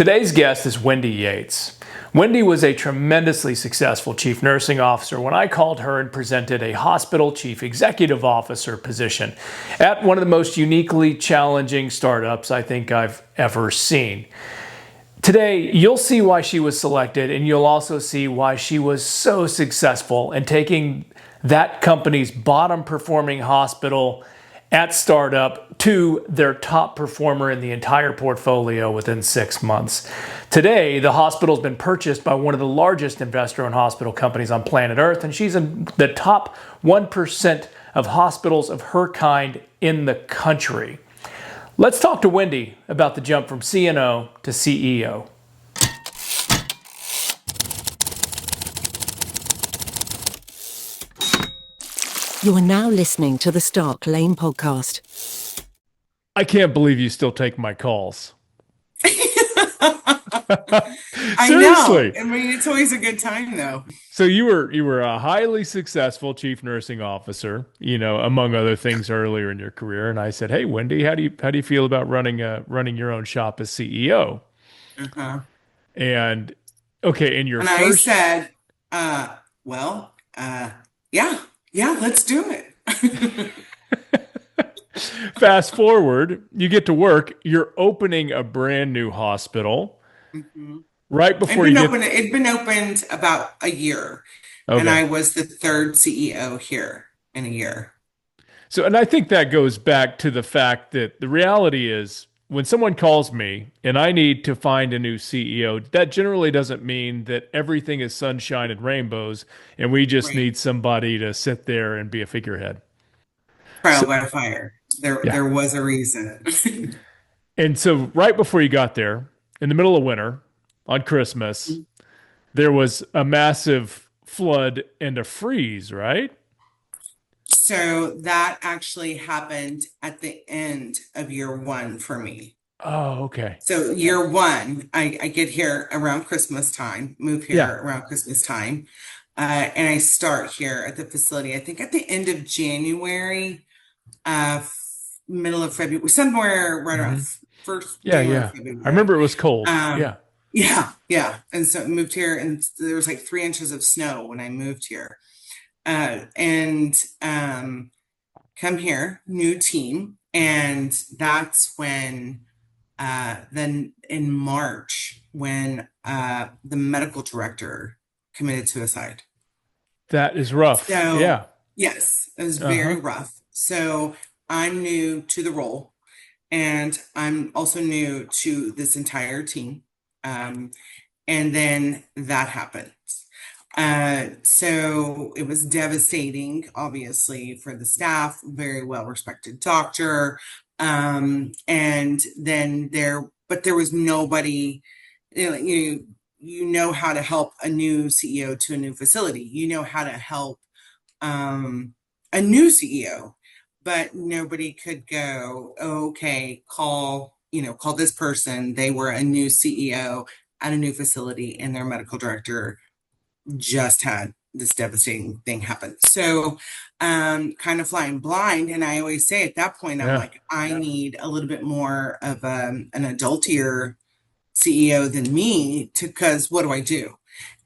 Today's guest is Wendy Yates. Wendy was a tremendously successful chief nursing officer when I called her and presented a hospital chief executive officer position at one of the most uniquely challenging startups I think I've ever seen. Today, you'll see why she was selected, and you'll also see why she was so successful in taking that company's bottom performing hospital at startup to their top performer in the entire portfolio within 6 months. Today, the hospital's been purchased by one of the largest investor-owned hospital companies on planet Earth, and she's in the top 1% of hospitals of her kind in the country. Let's talk to Wendy about the jump from CNO to CEO. You are now listening to the Stark Lane podcast. I can't believe you still take my calls. I Seriously. know. I mean, it's always a good time, though. So you were a highly successful chief nursing officer, among other things earlier in your career. And I said, "Hey, Wendy, how do you feel about running your own shop as CEO?" Uh-huh. And okay, in your And first, I said, yeah, let's do it. fast forward, you get to work. You're opening a brand new hospital right before It'd been opened about a year, and Okay. I was the third CEO here in a year. So, and I think that goes back to the fact that the reality is when someone calls me and I need to find a new CEO, that generally doesn't mean that everything is sunshine and rainbows and we just Right. need somebody to sit there and be a figurehead. Trial So, by fire. yeah. There was a reason. And so right before you got there, in the middle of winter, on Christmas, there was a massive flood and a freeze, right? So that actually happened at the end of year one for me. Oh, okay. So year one, I get here around Christmas time, move here around Christmas time, and I start here at the facility, I think at the end of January, middle of February, somewhere right around first January, February. I remember it was cold. Yeah. And so I moved here, and there was like 3 inches of snow when I moved here. And come here, new team. And that's when, then in March, when the medical director committed suicide. That is rough. So, yeah. Yes, it was very rough. So I'm new to the role, and I'm also new to this entire team. And then that happened. So it was devastating, obviously, for the staff, very well-respected doctor. And then there was nobody, you know how to help a new CEO to a new facility. You know how to help a new CEO, but nobody could go, okay, call this person. They were a new CEO at a new facility, and their medical director just had this devastating thing happen. So kind of flying blind. And I always say at that point, I'm like, I need a little bit more of an adultier CEO than me, because what do I do?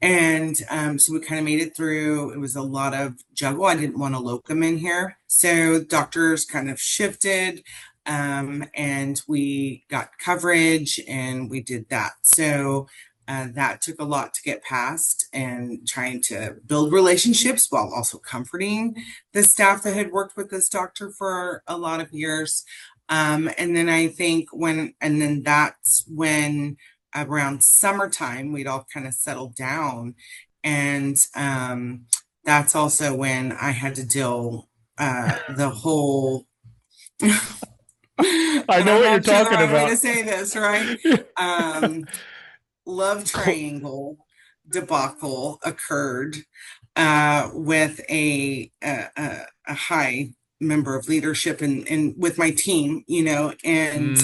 And so we kind of made it through. It was a lot of juggle. I didn't want to locum in here. So doctors kind of shifted, and we got coverage, and we did that. So that took a lot to get past, and trying to build relationships while also comforting the staff that had worked with this doctor for a lot of years. And then I think that's when around summertime, we'd all kind of settled down. And that's also when I had to deal the whole I know what you're talking about. Way to say this, right? Love triangle debacle occurred with a high member of leadership and with my team, and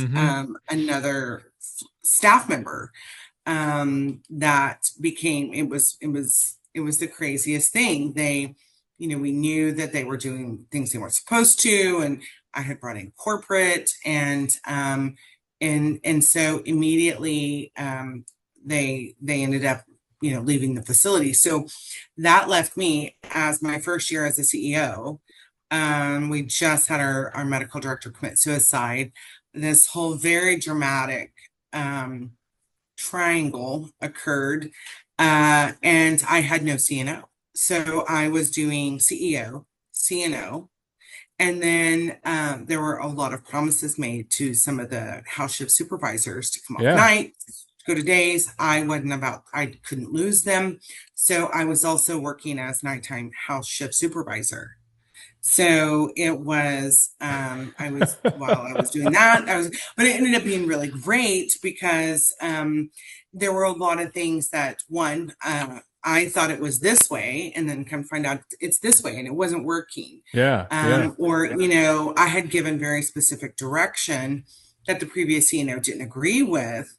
another staff member that became, it was the craziest thing. They, we knew that they were doing things they weren't supposed to, and I had brought in corporate, and And so immediately they ended up, leaving the facility. So that left me as my first year as a CEO. We just had our medical director commit suicide. This whole very dramatic triangle occurred, and I had no CNO. So I was doing CEO, CNO, and then there were a lot of promises made to some of the house shift supervisors to come off Yeah. nights, go to days. I couldn't lose them. So I was also working as nighttime house shift supervisor. So it was, while I was doing that, but it ended up being really great because there were a lot of things that I thought it was this way, and then come find out it's this way, and it wasn't working. Yeah. Yeah. Or, I had given very specific direction that the previous CNO didn't agree with.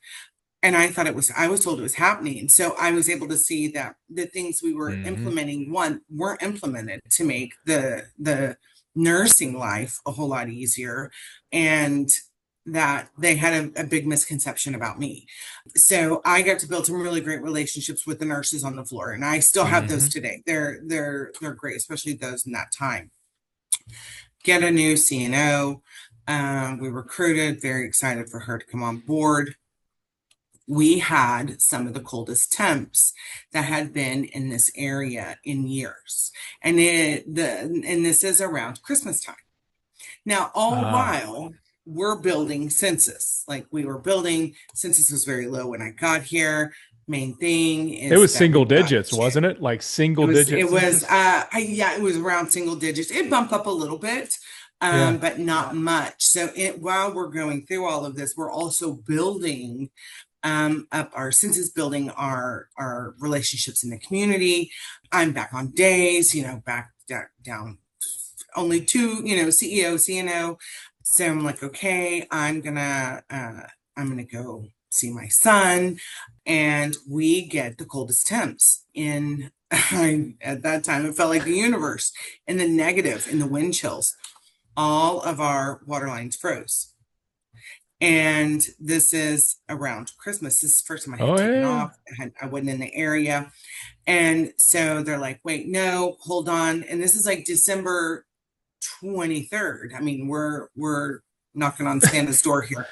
And I was told it was happening. So I was able to see that the things we were implementing, weren't implemented to make the nursing life a whole lot easier. And that they had a big misconception about me. So I got to build some really great relationships with the nurses on the floor. And I still have those today. They're great, especially those in that time. Get a new CNO. We recruited, very excited for her to come on board. We had some of the coldest temps that had been in this area in years. And this is around Christmas time. Now, all while we're building census, census was very low when I got here. Main thing is It was single digits, wasn't it? Like single digits. It was, it was around single digits. It bumped up a little bit, but not much. So while we're going through all of this, we're also building up our census, building our relationships in the community. I'm back on days, back down only two, CEO, CNO. So I'm like, okay, I'm gonna go see my son. And we get the coldest temps at that time, it felt like the universe, in the negative, in the wind chills. All of our water lines froze. And this is around Christmas. This is the first time I had taken off. I wasn't in the area. And so they're like, wait, no, hold on. And this is like December 23rd. I mean, we're knocking on Santa's door here.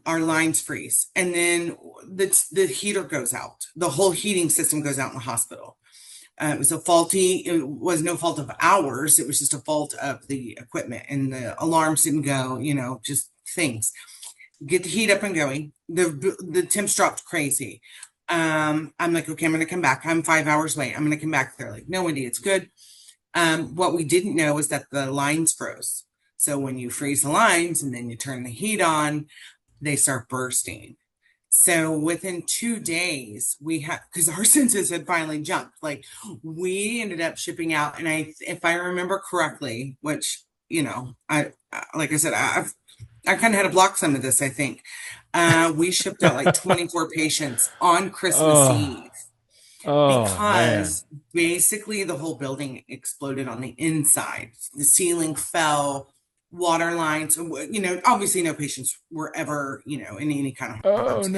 Our lines freeze. And then the heater goes out. The whole heating system goes out in the hospital. It was no fault of ours. It was just a fault of the equipment, and the alarms didn't go, just things. Get the heat up and going. The temps dropped crazy. I'm like, okay, I'm going to come back. I'm 5 hours late. I'm going to come back. They're like, no, Wendy, it's good. What we didn't know is that the lines froze. So when you freeze the lines and then you turn the heat on, they start bursting. So within 2 days, because our census had finally jumped, like we ended up shipping out. And if I remember correctly, which, like I said, I kind of had to block some of this, I think. We shipped out like 24 patients on Christmas Eve. Because basically the whole building exploded on the inside. The ceiling fell, water lines, obviously no patients were ever, in any kind of harm.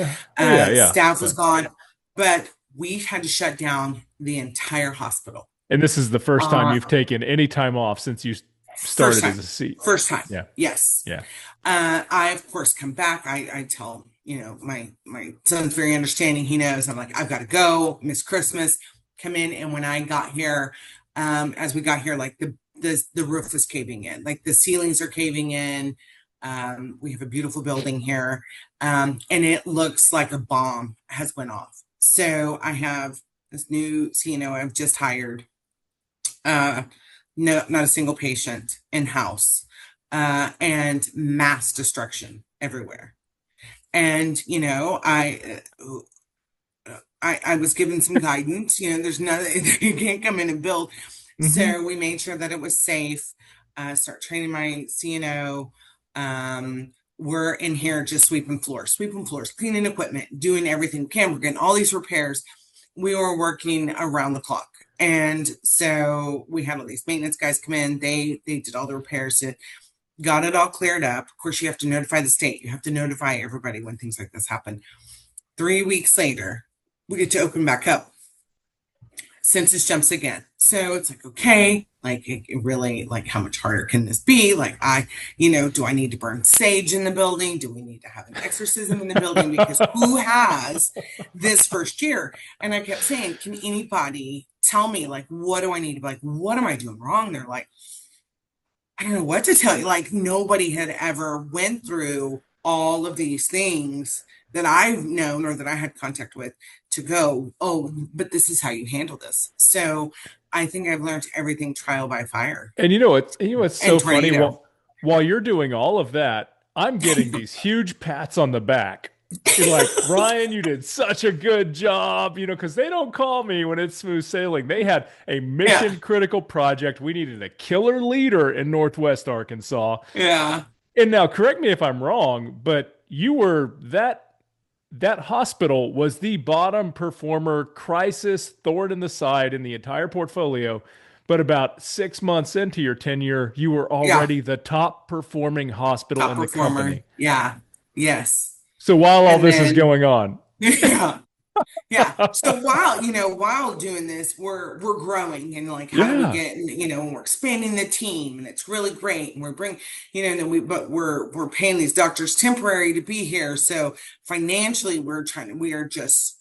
Staff was gone, but we had to shut down the entire hospital. And this is the first time you've taken any time off since you started as a CEO. First time. Yeah. Yes. Yeah. I of course come back. I tell my son's very understanding. He knows I'm like, I've got to go, miss Christmas, come in. And when I got here, as we got here, like the roof is caving in, like the ceilings are caving in. We have a beautiful building here. And it looks like a bomb has went off. So I have this new CNO I've just hired. No, not a single patient in-house, and mass destruction everywhere. And, I was given some guidance, there's nothing, you can't come in and build. So we made sure that it was safe, start training my CNO. We're in here just sweeping floors, cleaning equipment, doing everything. We're getting all these repairs. We were working around the clock. And so we had all these maintenance guys come in. They did all the repairs. got it all cleared up. Of course, you have to notify the state. You have to notify everybody when things like this happen. 3 weeks later, we get to open back up. Census jumps again. So it's like, okay, like it really, like how much harder can this be? Like do I need to burn sage in the building? Do we need to have an exorcism in the building? Because who has this first year? And I kept saying, can anybody tell me, like, what do I need to be like, what am I doing wrong? They're like, I don't know what to tell you. Like nobody had ever went through all of these things that I've known or that I had contact with to go, oh, but this is how you handle this. So I think I've learned everything trial by fire And what's so and funny? tornado. While you're doing all of that, I'm getting these huge pats on the back. You're like, Ryan, you did such a good job, because they don't call me when it's smooth sailing. They had a Yeah. mission critical project. We needed a killer leader in Northwest Arkansas. Yeah. And now correct me if I'm wrong, but you were that hospital was the bottom performer crisis thorn in the side in the entire portfolio. But about 6 months into your tenure, you were Yeah. already the top performing hospital Top in the performer. company. Yeah. Yes. So while all And this is then, going on, yeah. Yeah. So while doing this, we're growing and like how do we yeah, get and we're expanding the team and it's really great and we're bringing and then we're paying these doctors temporary to be here. So financially we are just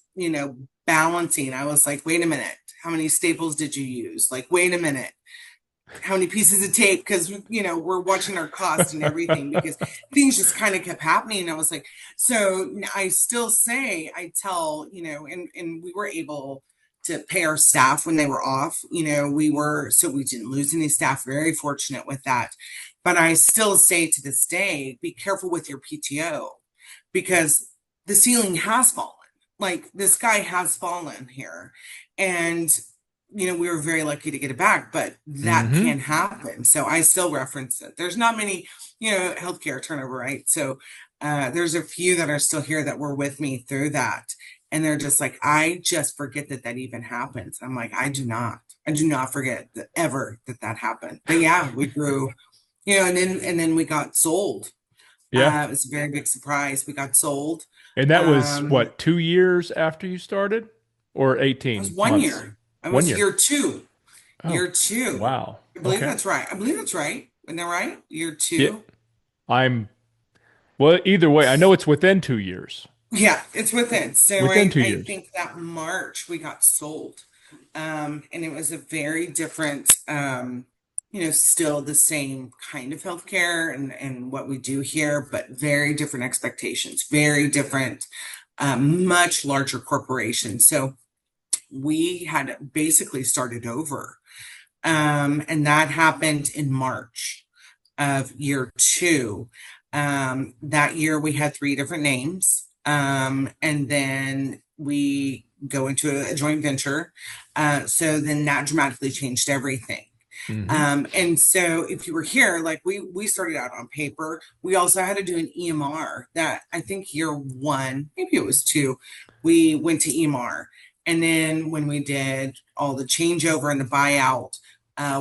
balancing. I was like, wait a minute, how many staples did you use? Like, wait a minute, how many pieces of tape, because we're watching our cost and everything because things just kind of kept happening. And I was like, so I still say, I tell and we were able to pay our staff when they were off. So we didn't lose any staff, very fortunate with that. But I still say to this day, be careful with your PTO because the ceiling has fallen. Like the sky has fallen here, and we were very lucky to get it back, but that hmm, can happen. So I still reference it. There's not many, healthcare turnover, right? So there's a few that are still here that were with me through that. And they're just like, I just forget that even happens. I'm like, I do not forget that ever that happened. But yeah, we grew, and then we got sold. yeah. It was a very big surprise. We got sold. And that was Um, what, 2 years after you started, or it was 18 1 months? year. It One was year. year two. Oh, Year two. wow. I believe Okay. that's right. I believe that's right. Isn't that right? Year Yeah. two. I'm Well, either way, I know it's within 2 years. Yeah, it's within. So Within I, two I years. think that March we got sold. And it was a very different, still the same kind of healthcare and what we do here, but very different expectations, very different, much larger corporations. So we had basically started over. And that happened in March of year two. That year we had three different names. And then we go into a joint venture. So then that dramatically changed everything. Hmm. And so if you were here, like we started out on paper. We also had to do an EMR that I think year one, maybe it was two, we went to EMR. And then when we did all the changeover and the buyout,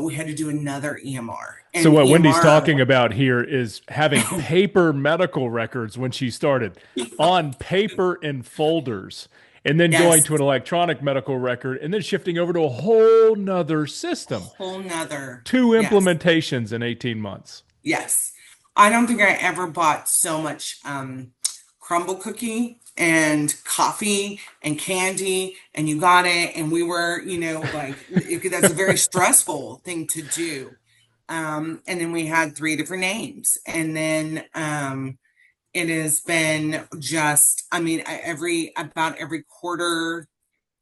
we had to do another EMR. So And what Wendy's EMR, talking about here is having paper medical records when she started on paper in folders, and then going yes, to an electronic medical record, and then shifting over to a whole nother system. whole nother, Two yes. implementations in 18 months. Yes. I don't think I ever bought so much crumble cookie and coffee and candy and you got it. And we were, that's a very stressful thing to do. And then we had three different names. And then it has been just, I mean, about every quarter,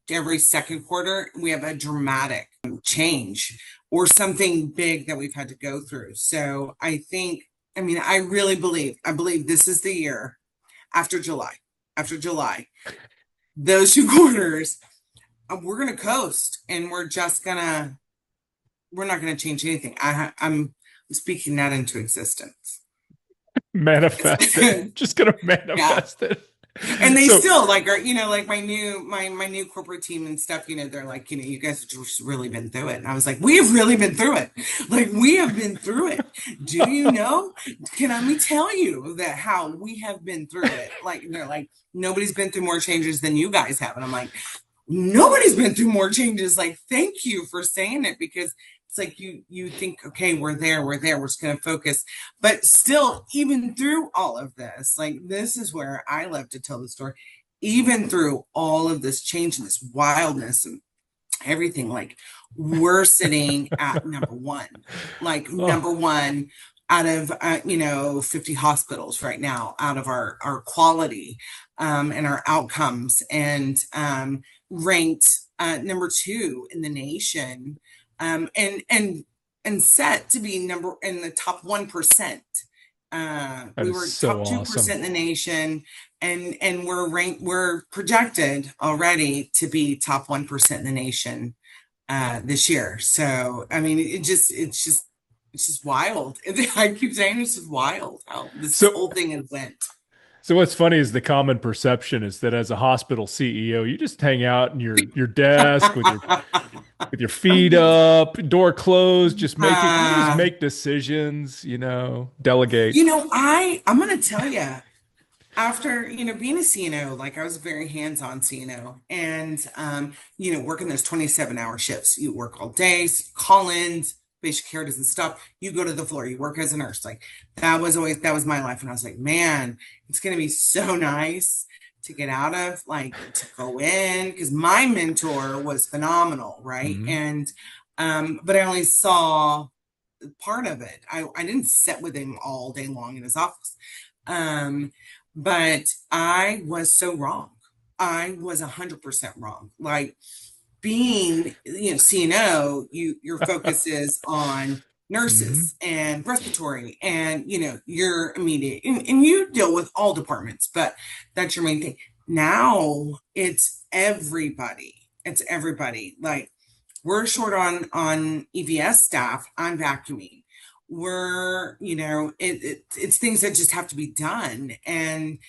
every second quarter, we have a dramatic change or something big that we've had to go through. So I really I believe this is the year after July, those 2 quarters, we're going to coast and we're not going to change anything. I'm speaking that into existence. Manifest it. Just gonna Yeah. manifest it. And they So, still like are, like my new corporate team and stuff, they're like, you guys have just really been through it. And I was like, we have really been through it. Like we have been through it. Do you know? Can I me tell you that how we have been through it? Like they're like, nobody's been through more changes than you guys have. And I'm like, nobody's been through more changes. Like, thank you for saying it because it's like you think, okay, we're just gonna focus. But still, even through all of this, like this is where I love to tell the story. Even through all of this change and this wildness and everything, like we're sitting at number one, like oh, number one out of 50 hospitals right now out of our quality and our outcomes and ranked number two in the nation and set to be number in the top 1%. that We is were so top awesome. 2% in the nation, and we're projected already to be top 1% in the nation this year. So I mean, it's just wild. I keep saying it's just wild how this So, whole thing has went. so what's funny is the common perception is that as a hospital CEO, you just hang out in your desk with your feet up, door closed, you just Uh, make decisions, delegate. I'm gonna tell you, after being a CNO, like I was very hands-on CNO, and working those 27-hour shifts. You work all days, call-ins, patient care doesn't stop. You go to the floor, you work as a nurse. Like that was my life. And I was like, man, it's gonna be so nice to get out of, like to go in, because my mentor was phenomenal, right? Mhm. And but I only saw part of it. I didn't sit with him all day long in his office. Um, but I was so wrong. I was 100% wrong. Like being, CNO, your focus is on Mhm. nurses and respiratory and, your immediate, and you deal with all departments, but that's your main thing. Now it's everybody. It's everybody. Like we're short on EVS staff. I'm vacuuming. We're, it's things that just have to be done. And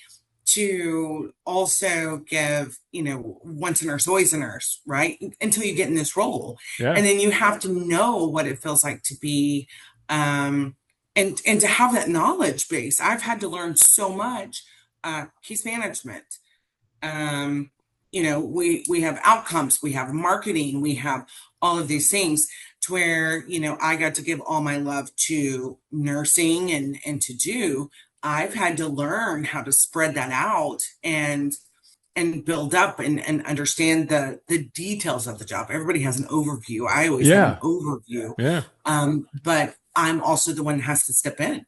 to also give, once a nurse, always a nurse, right? Until you get in this role. Yeah. And then you have to know what it feels like to be, and to have that knowledge base. I've had to learn so much, case management. Um, we have outcomes, we have marketing, we have all of these things to where, I got to give all my love to nursing and to do. I've had to learn how to spread that out and build up and understand the details of the job. Everybody has an overview. I always have an Yeah. overview. Yeah. But I'm also the one that has to step in.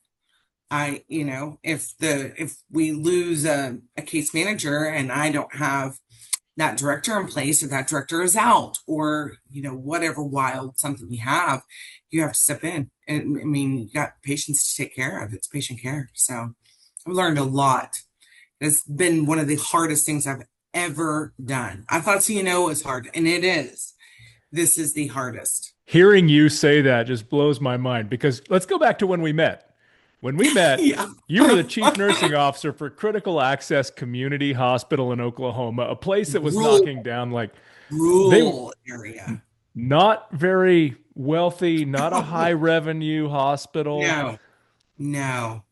If we lose a case manager and I don't have that director in place, or that director is out, or whatever wild something we have, you have to step in. And I mean, you got patients to take care of. It's patient care. So I've learned a lot. It's been one of the hardest things I've ever done. I thought CNO was hard, and it is. This is the hardest. Hearing you say that just blows my mind because let's go back to when we met. When we met, Yeah. you were the chief nursing officer for Critical Access Community Hospital in Oklahoma, a place that was knocking Rural, down like they rural area. not very wealthy, not a high revenue hospital. No, no,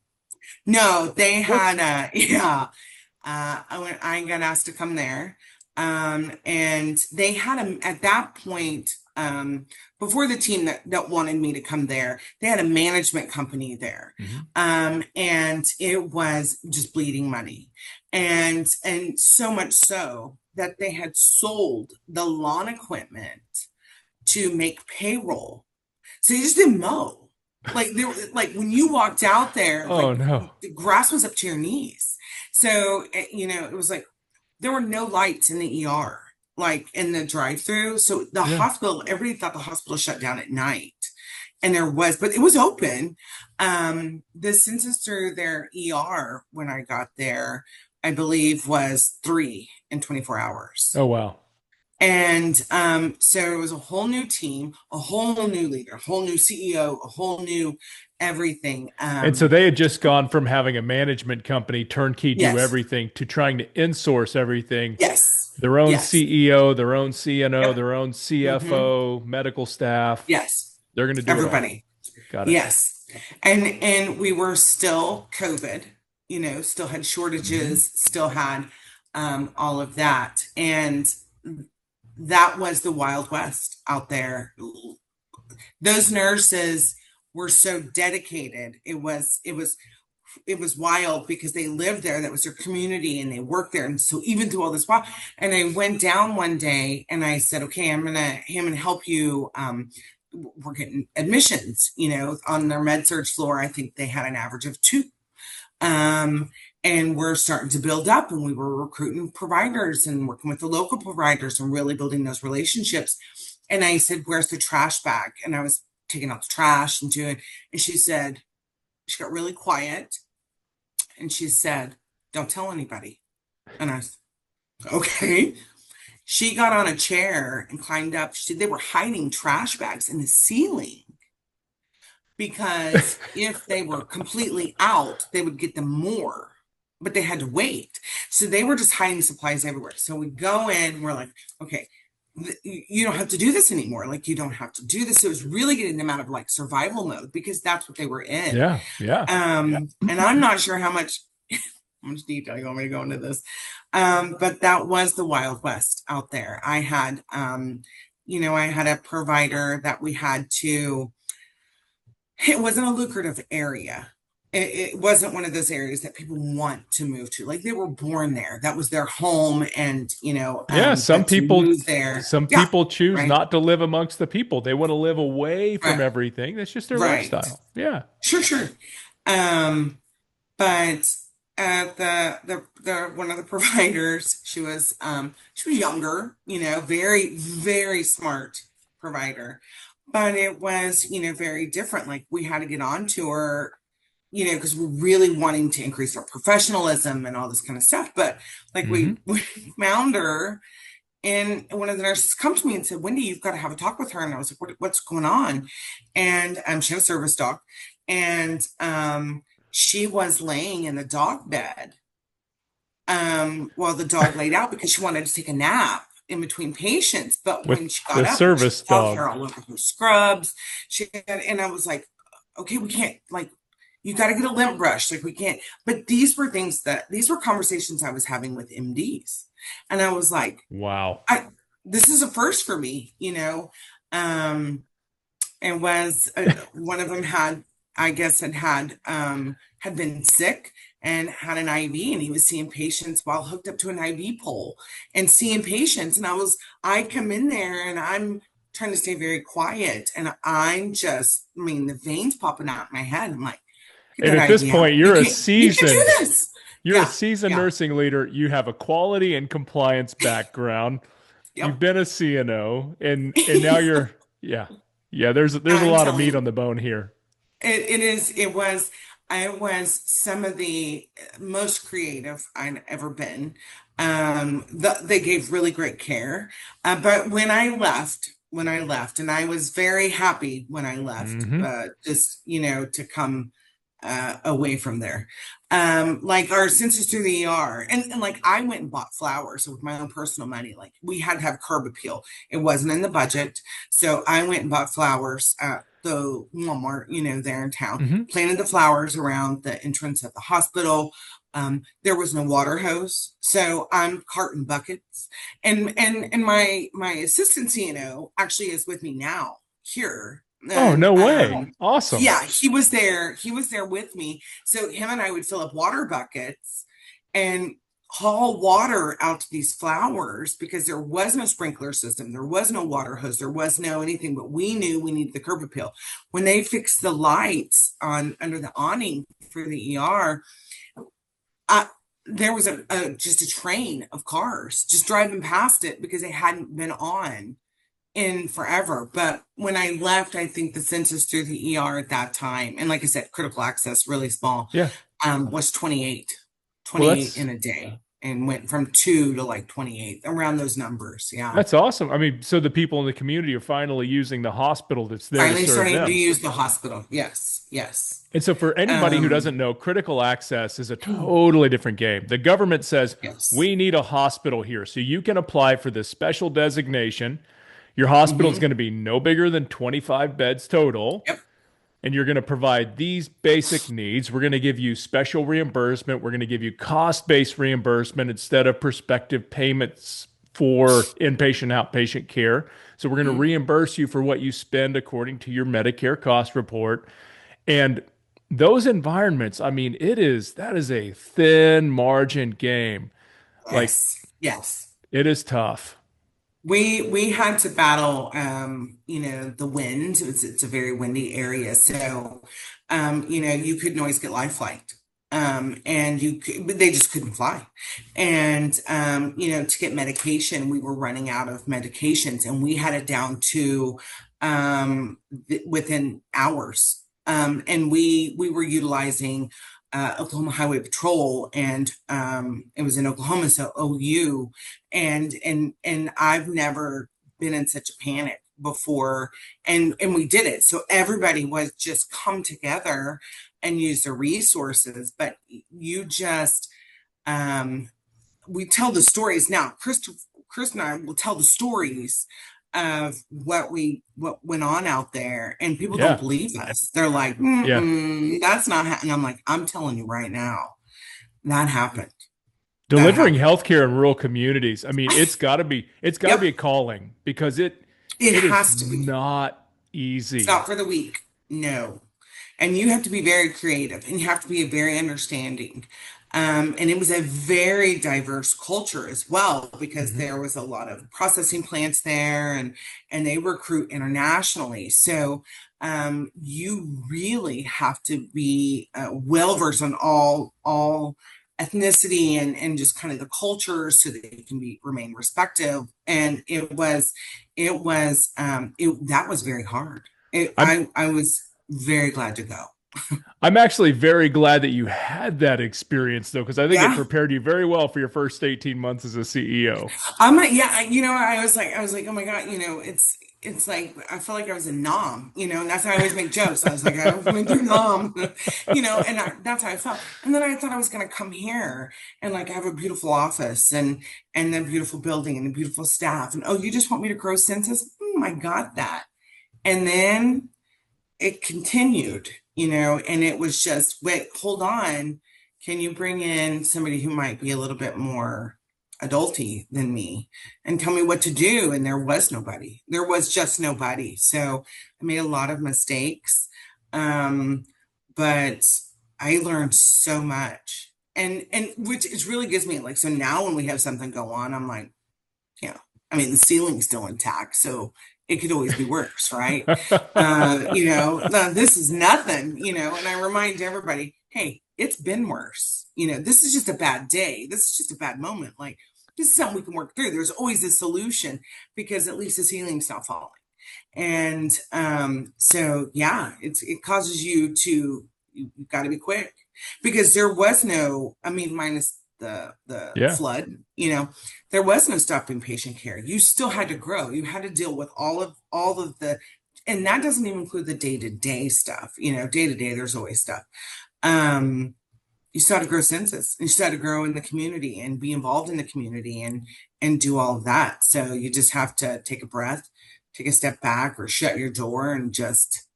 no. They What's had yeah. I got asked to come there. And they had at that point, before the team that wanted me to come there, they had a management company there. Mhm. And it was just bleeding money. And so much so that they had sold the lawn equipment to make payroll. So you just didn't mow. Like there, like when you walked out there, Oh like no. the grass was up to your knees. So it was like there were no lights in the ER, like in the drive-through. So the Yeah. hospital, everybody thought the hospital shut down at night, and there was, but it was open. The census through their ER when I got there, I believe, was 3 in 24 hours. Oh wow. And so it was a whole new team, a whole new leader, a whole new CEO, a whole new everything. And so they had just gone from having a management company, turnkey, do Yes, everything, to trying to insource everything, yes, their own yes. CEO, their own CNO, Yep. their own Hmm. CFO, medical staff. Yes. They're going to do it all. Everybody. Got it. Yes. And we were still COVID, still had Hmm. shortages, still had all of that. And that was the Wild West out there. Those nurses were so dedicated. It was wild because they lived there. That was their community and they worked there. And so even through all this while, and I went down one day and I said, okay, I'm gonna help you. We're getting admissions, on their med surge floor. I think they had an average of two. Um, and we're starting to build up and we were recruiting providers and working with the local providers and really building those relationships. And I said, where's the trash bag? And I was taking out the trash and doing, and she got really quiet and she said, don't tell anybody. And I said, okay. She got on a chair and climbed up. They were hiding trash bags in the ceiling because if they were completely out, they would get them more, but they had to wait. So they were just hiding supplies everywhere. So we go in, we're like, okay, you don't have to do this anymore. Like, you don't have to do this. So it was really getting them out of like survival mode because that's what they were in. Yeah. Yeah. And I'm not sure how much detail you want me to go into this. But that was the Wild West out there. I had a provider that we had to, it wasn't a lucrative area. It wasn't one of those areas that people want to move to. Like, they were born there. That was their home. And, Yeah. but to move there, Some yeah, people choose right, not to live amongst the people. They want to live away from right, everything. That's just their right. lifestyle. Yeah. Sure, sure. Um, but the one of the providers, she was younger, very, very smart provider, but it was, very different. Like, we had to get on to her, because we're really wanting to increase our professionalism and all this kind of stuff. But like, Hmm. we found her, and one of the nurses come to me and said, Wendy, you've got to have a talk with her. And I was like, what's going on? And she had a service dog. And she was laying in the dog bed while the dog laid out because she wanted to take a nap in between patients. But With when she got the up, there was service dog dog. hair all over her scrubs. And I was like, okay, we can't, like, you got to get a lint brush. Like, we can't. But these were conversations I was having with MDs. And I was like, Wow. this is a first for me, Um, and was one of them I guess had been sick and had an IV, and he was seeing patients while hooked up to an IV pole and seeing patients. And I come in there and I'm trying to stay very quiet, and the veins popping out in my head. I'm like, get And that at this IV out. point, You can't do this. you're a Yeah, seasoned yeah, nursing leader. You have a quality and compliance background. You've yep. been a CNO, and now you're, yeah. Yeah, there's a I'm lot of telling meat you. on the bone here. It was some of the most creative I'd ever been. They gave really great care. But when I left, and I was very happy when I left, Hmm. just, to come away from there. Like, our census through the ER, and like, I went and bought flowers with my own personal money. Like, we had to have curb appeal. It wasn't in the budget. So I went and bought flowers at the Walmart, there in town, Hmm. planted the flowers around the entrance of the hospital. There was no water hose, so I'm carting buckets. And my assistant CNO actually is with me now here. Oh, And no way. Awesome. yeah, he was there with me. So him and I would fill up water buckets and haul water out to these flowers because there was no sprinkler system, there was no water hose, there was no anything. But we knew we needed the curb appeal. When they fixed the lights on under the awning for the ER, uh, there was just a train of cars just driving past it because they hadn't been on in forever. But when I left, I think the census through the ER at that time, and like I said, critical access, really small, Yeah. was 28, Well, 28 in a day. and went from 2 to like 28, around those numbers. Yeah. That's awesome. I mean, so the people in the community are finally using the hospital that's there to Finally serve starting to them. use the hospital. Yes. Yes. And so, for anybody who Um, doesn't know, critical access is a totally different game. The government says, yes. we need a hospital here. So you can apply for this special designation. Your hospital is Hmm. going to be no bigger than 25 beds total. Yep. And you're going to provide these basic needs. We're going to give you special reimbursement. We're going to give you cost-based reimbursement instead of prospective payments for inpatient, outpatient care. So we're going to Mhm. reimburse you for what you spend according to your Medicare cost report. And those environments, I mean, that is a thin margin game. Like, Yes. Yes. it is tough. We had to battle, the wind. It's a very windy area, so you couldn't always get life flight, and but they just couldn't fly. And to get medication, we were running out of medications, and we had it down to within hours. And we were utilizing Oklahoma Highway Patrol, and it was in Oklahoma, so OU, and I've never been in such a panic before, and we did it. So everybody was just come together and use their resources, but you just we tell the stories now. Chris and I will tell the stories of what went on out there, and people don't Yeah. believe us. They're like, Yeah. that's not happening. I'm like, I'm telling you right now, that happened. That Delivering happened. healthcare in rural communities. I mean, it's got to be Yep, a calling because it it is has to be. not It's easy. not for the weak. No. And you have to be very creative, and you have to be very understanding. And it was a very diverse culture as well, because Mhm. there was a lot of processing plants there, and they recruit internationally. So you really have to be well versed on all ethnicity, and just kind of the culture, so that you can remain respectful. And that was very hard. I'm I was very glad to go. I'm actually very glad that you had that experience though, because I think it Yeah. prepared you very well for your first 18 months as a CEO. Yeah, I was like, oh my God, it's like, I feel like I was a nom, and that's how I always make jokes. I was like, I was going to do nom, that's how I felt. And then I thought I was going to come here and like have a beautiful office, and then beautiful building and a beautiful staff. And, oh, you just want me to grow census? I got that. And then it continued, and it was just, wait, hold on. Can you bring in somebody who might be a little bit more adulty than me and tell me what to do? And there was nobody. There was just nobody. So I made a lot of mistakes. But I learned so much. And which it really gives me, like, so now when we have something go on, I'm like, yeah, I mean, the ceiling's still intact, so it could always be worse, right? No, this is nothing, and I remind everybody, hey, it's been worse. This is just a bad day. This is just a bad moment. Like, this is something we can work through. There's always a solution, because at least the ceiling's not falling. And so yeah, it causes you've got to be quick, because there was no, I mean, minus the Yeah. flood, there was no stopping patient care. You still had to grow. You had to deal with all of the, and that doesn't even include the day-to-day stuff. Day to day, there's always stuff. Um, you still had to grow census. You still had to grow in the community and be involved in the community, and do all of that. So you just have to take a breath, take a step back, or shut your door and just,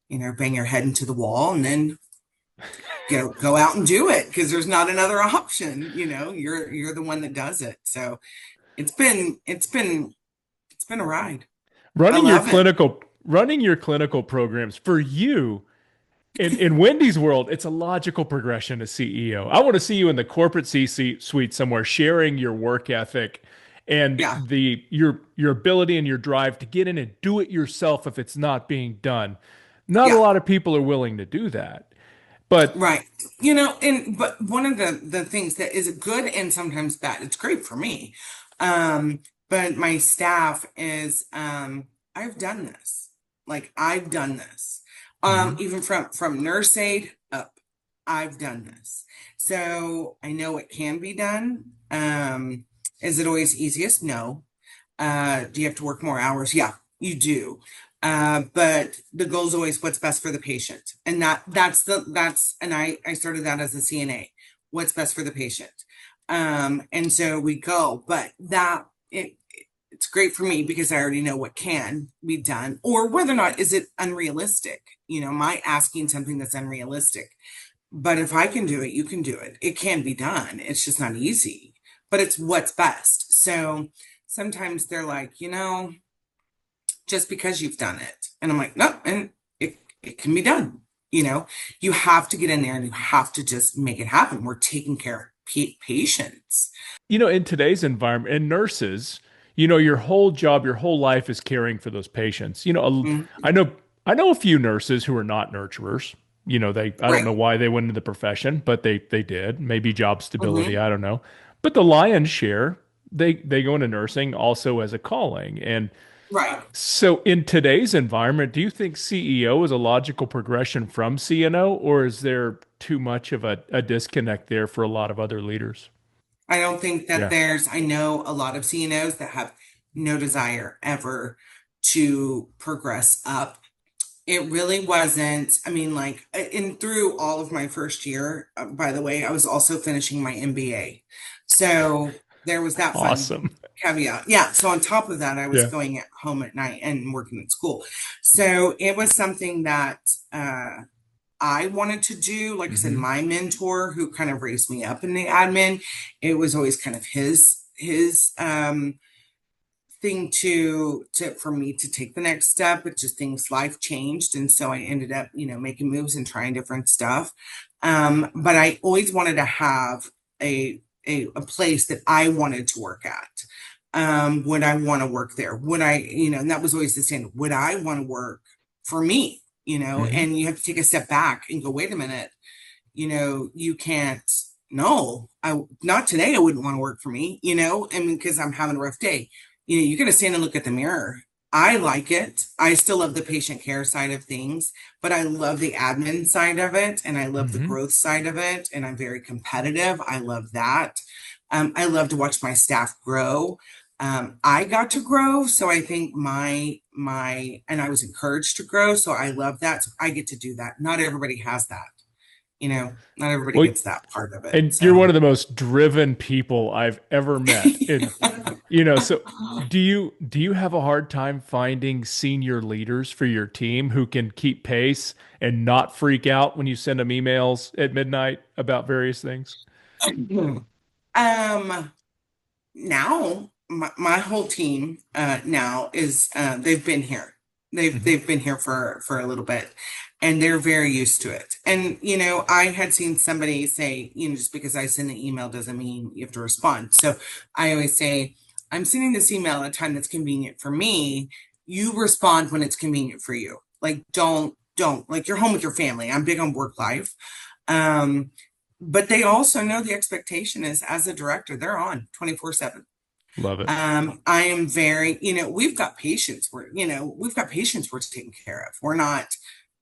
bang your head into the wall, and then go out and do it, because there's not another option. You're the one that does it. So it's been a ride. I love it. Running your clinical programs for you in Wendy's world, it's a logical progression to CEO. I want to see you in the corporate C-suite somewhere sharing your work ethic and Yeah. your ability and your drive to get in and do it yourself if it's not being done. Not a Yeah. lot of people are willing to do that. But Right. But one of the things that is good and sometimes bad, it's great for me. But my staff is, I've done this. Like, I've done this. Mhm. Even from nurse aide up, I've done this. So I know it can be done. Is it always easiest? No. Do you have to work more hours? Yeah, you do. But the goal is always what's best for the patient. And I started that as a CNA. What's best for the patient. And so we go, but it's great for me because I already know what can be done or whether or not is it unrealistic. Am I asking something that's unrealistic? But if I can do it, you can do it. It can be done. It's just not easy, but it's what's best. So sometimes they're like, just because you've done it. And I'm like, no, and it can be done. You have to get in there and you have to just make it happen. We're taking care of patients. In today's environment and nurses, your whole job, your whole life is caring for those patients. Mhm. I know a few nurses who are not nurturers. I don't Right. know why they went into the profession, but they did. Maybe job stability, Hmm. I don't know. But the lion's share, they go into nursing also as a calling. And Right. so in today's environment, do you think CEO is a logical progression from CNO, or is there too much of a disconnect there for a lot of other leaders? I don't think that Yeah. I know a lot of CNOs that have no desire ever to progress up. It really wasn't. I mean, like, in through all of my first year, by the way, I was also finishing my MBA. So there was that fun Awesome. caveat. Yeah. So on top of that, I was Yeah. going at home at night and working at school. So it was something that I wanted to do. Like I said, Hmm. my mentor who kind of raised me up in the admin, it was always kind of his thing to for me to take the next step. But just things life changed, and so I ended up making moves and trying different stuff. But I always wanted to have a place that I wanted to work at. Would I want to work there? Would I, and that was always the same. Would I want to work for me? Hmm. And you have to take a step back and go, wait a minute, you can't, no, not today. I wouldn't want to work for me, I mean, because I'm having a rough day. You got to stand and look at the mirror. I like it. I still love the patient care side of things, but I love the admin side of it and I love the Hmm. growth side of it. And I'm very competitive. I love that. I love to watch my staff grow. I got to grow, so I think and I was encouraged to grow, so I love that. So I get to do that. Not everybody has that. Not everybody Well, gets that part of it. and you're one So of the most driven people I've ever met. So do you have a hard time finding senior leaders for your team who can keep pace and not freak out when you send them emails at midnight about various things? um now my whole team now is they've been here. They've been here for a little bit and they're very used to it. And I had seen somebody say, just because I send an email doesn't mean you have to respond. So I always say, I'm sending this email at a time that's convenient for me. You respond when it's convenient for you. Like don't like you're home with your family. I'm big on work life. Um, but they also know the expectation is as a director, they're on 24/7. Love it. I am very, we've got patients we're taking care of.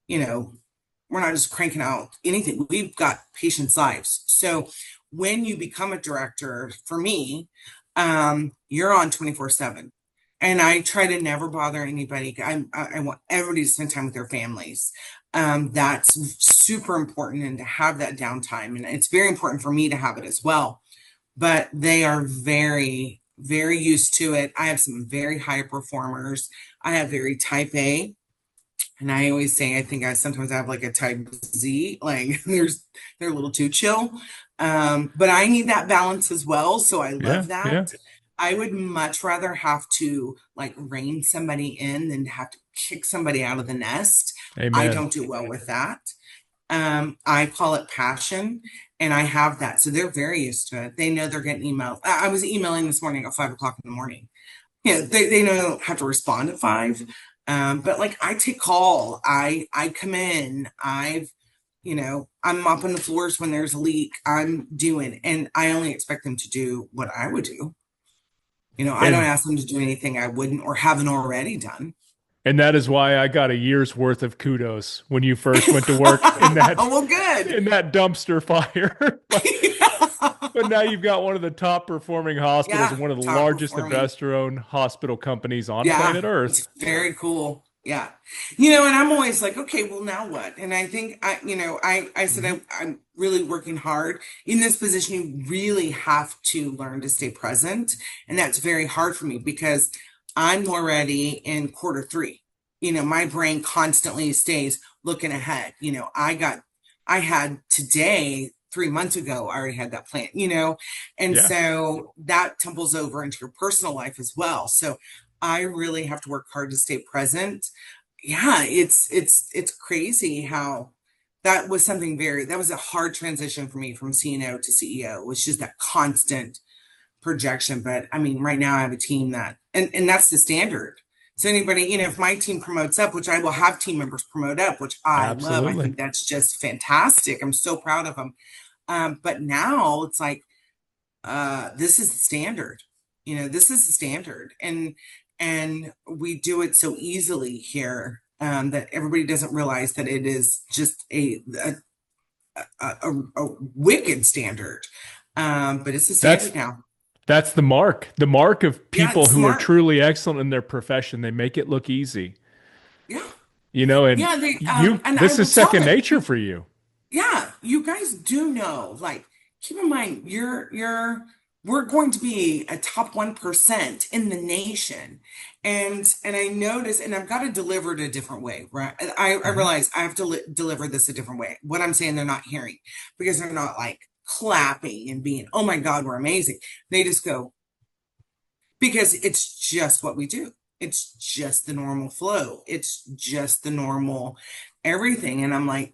You know, we're not just cranking out anything. We've got patients' lives. So when you become a director, for me, you're on 24/7. And I try to never bother anybody. I want everybody to spend time with their families. That's super important and to have that downtime. And it's very important for me to have it as well. But they are very, very used to it. I have some very high performers. I have very type A. And I always say, I think sometimes I have like a type Z, like they're a little too chill. But I need that balance as well. So I Yeah, love yeah. that. I would much rather have to like rein somebody in than to have to kick somebody out of the nest. I Amen. don't do well with that. I call it passion, and I have that. So they're very used to it. They know they're getting emails. I was emailing this morning at 5 o'clock in the morning. They know they don't have to respond at 5. But like I take call. I come in. I'm mopping the floors when there's a leak. I'm doing, and I only expect them to do what I would do. I don't And ask them to do anything I wouldn't or haven't already done. And that is why I got a year's worth of kudos when you first went to work in that Oh, well, good. in that dumpster fire. But now you've got one of the top performing hospitals and Yeah, one of the top largest performing. investor-owned hospital companies on Yeah, planet Earth. it's very cool. Yeah. And I'm always like, okay, well, now what? And I think I said Mhm. I'm really working hard in this position. You really have to learn to stay present. And that's very hard for me because I'm already in quarter three. My brain constantly stays looking ahead. I had today 3 months ago, I already had that plan, and Yeah. so that tumbles over into your personal life as well. So I really have to work hard to stay present. Yeah, it's crazy how that was that was a hard transition for me from CNO to CEO. It was just that constant projection. But I mean, right now I have a team and that's the standard. So anybody, if my team promotes up, which I will have team members promote up, which I love, I Absolutely. think that's just fantastic. I'm so proud of them. But now it's like, this is the standard. This is the standard, and we do it so easily here, that everybody doesn't realize that it is just a wicked standard. But it's the That's standard now. that's the mark. The mark of Yeah, people it's who are smart. truly excellent in their profession. They make it look easy. Yeah, And yeah. They and I this will is tell second them. nature for you. Yeah, you guys do know, like, keep in mind, we're going to be a top 1% in the nation. And I notice, and I've got to deliver it a different way, right? I Mhm. realize I have to deliver this a different way. What I'm saying, they're not hearing because they're not like clapping and being, oh my God, we're amazing. They just go, because it's just what we do. It's just the normal flow. It's just the normal everything. And I'm like,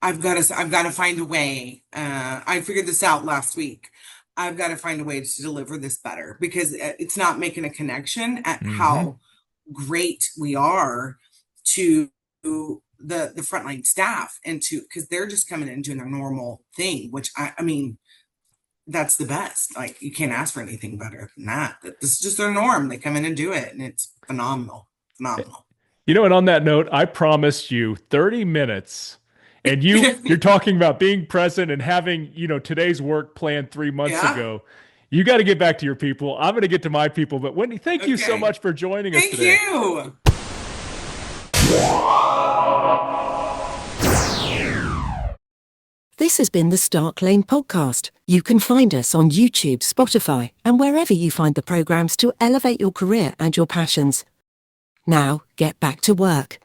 I've got to find a way. I figured this out last week. I've got to find a way to deliver this better because it's not making a connection at Mhm. how great we are to the frontline staff and to because they're just coming in and doing their normal thing, which I mean that's the best. Like you can't ask for anything better than that. This is just their norm. They come in and do it, and it's phenomenal, phenomenal. And on that note, I promised you 30 minutes. And you're talking about being present and having, today's work planned 3 months Yeah. ago. You got to get back to your people. I'm going to get to my people. But Wendy, thank you so Okay. much for joining us Thank today. you. This has been the Stark Lane podcast. You can find us on YouTube, Spotify, and wherever you find the programs to elevate your career and your passions. Now, get back to work.